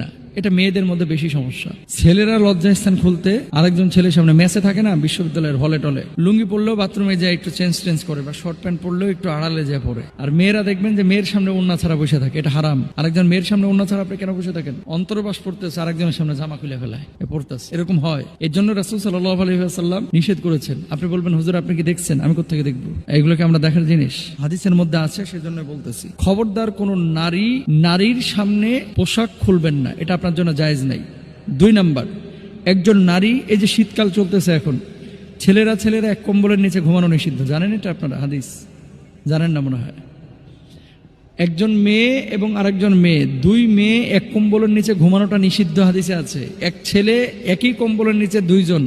না, এটা মেয়েদের মধ্যে বেশি সমস্যা। ছেলেরা লজ্জাস্থান খুলতে আরেকজন ছেলের সামনে, মেসে থাকে না বিশ্ববিদ্যালয়ের হলে টলে, লুঙ্গি পড়লেও বাথরুমে যায় একটু চেঞ্জ করে, বা শর্ট প্যান্ট পরলেও একটু আড়ালে যায় পরে। আর মেয়েরা দেখবেন যে মেয়ের সামনে ওড়না ছাড়া বসে থাকে, এটা হারাম। আরেকজন মেয়ের সামনে ওড়না ছাড়া আপনি কেন বসে থাকেন? অন্তর্বাস পড়তেছে, আরেকজনের সামনে জামা খুলে ফেলায় পড়তেছে, এরকম হয়। এর জন্য রাসূল সাল্লাল্লাহু আলাইহি ওয়াসাল্লাম নিষেধ করেছেন। আপনি বলবেন হুজুর আপনি কি দেখছেন? আমি কোত্থেকে দেখবো? এগুলোকে আমরা দেখার জিনিস হাদিসের মধ্যে আছে, সেজন্য বলতেছি। খবরদার কোন নারীর সামনে পোশাক খুলবেন না, এটা আপনার জন্য জায়েজ নাই। 2 নাম্বার, একজন নারী, এই যে শীতকাল চলতেছে এখন, ছেলেরা এক কম্বলের নিচে ঘুমানো নিষিদ্ধ, জানেন এটা আপনারা? হাদিস জানেন না মনে হয়। একজন মেয়ে এবং আরেকজন মেয়ে, 2 মেয়ে এক কম্বলের নিচে ঘুমানোটা নিষিদ্ধ হাদিসে আছে। এক ছেলে একই কম্বলের নিচে 2 জন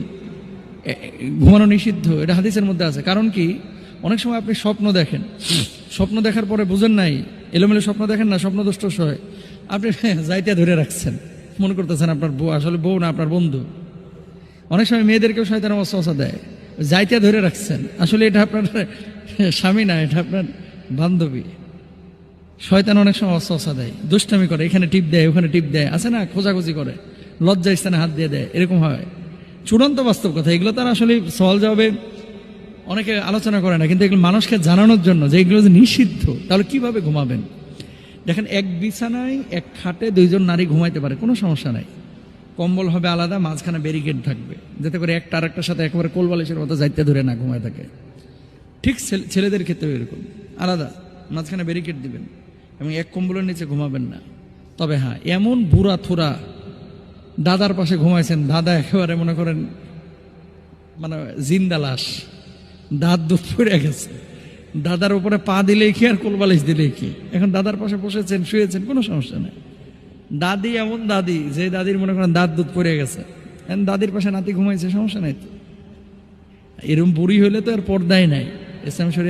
ঘুমানো নিষিদ্ধ, এটা হাদিসের মধ্যে আছে। কারণ কি, অনেক সময় আপনি স্বপ্ন দেখেন, স্বপ্ন দেখার পরে বুঝেন নাই, এলোমেলো স্বপ্ন দেখেন না, স্বপ্ন দোষ হয়, আপনি যাইতে ধরে রাখছেন, মনে করতেছেন আপনার বউ, আসলে বউ না, আপনার বন্ধু। অনেক সময় মেয়েদেরকেও শয়তান ওয়াসওয়াসা দেয়, যাইতে ধরে রাখছেন, আসলে এটা আপনার স্বামী না, এটা আপনার বান্ধবী। শয়তান অনেক সময় ওয়াসওয়াসা দেয়, দুষ্টামি করে, এখানে টিপ দেয়, ওখানে টিপ দেয়, আছে না, খোঁজাখুঁজি করে, লজ্জা স্থানে হাত দিয়ে দেয়, এরকম হয়। চূড়ান্ত বাস্তব কথা, এগুলো তার আসলে সওয়াল জবাবে অনেকে আলোচনা করে না, কিন্তু এগুলো মানুষকে জানানোর জন্য যে এগুলো যে নিষিদ্ধ। তাহলে কিভাবে ঘুমাবেন? দেখেন, এক বিছানায় এক খাটে 2 জন নারী ঘুমাইতে পারে, কোনো সমস্যা নাই। কম্বল হবে আলাদা, মাঝখানে ব্যারিকেড থাকবে, যাতে করে একটা আরেকটার সাথে একেবারে কোলবালিশের মতো যাইতে ধরে না ঘুমায় থাকে। ঠিক ছেলেদের ক্ষেত্রে এরকম আলাদা, মাঝখানে ব্যারিকেড দিবেন, এবং এক কম্বলের নিচে ঘুমাবেন না। তবে হ্যাঁ, এমন বুড়া থুরা দাদার পাশে ঘুমাইছেন, দাদা একেবারে মনে করেন মানে জিন্দা লাশ, দাঁত দুধ পড়ে গেছে, দাদার উপরে পা দিলেই কি আর কোলবালিশ দিলেই কি, এখন দাদার পাশে বসেছেন, শুয়েছেন, কোনো সমস্যা নেই। দাদি এমন দাদি, যে দাদির মনে করেন দাঁত দুধ পড়ে গেছে, এখন দাদির পাশে নাতি ঘুমাইছে, সমস্যা নাই তো। এরকম বুড়ি হইলে তো আর পর্দাই নাই। ইসলাম শরীয়ত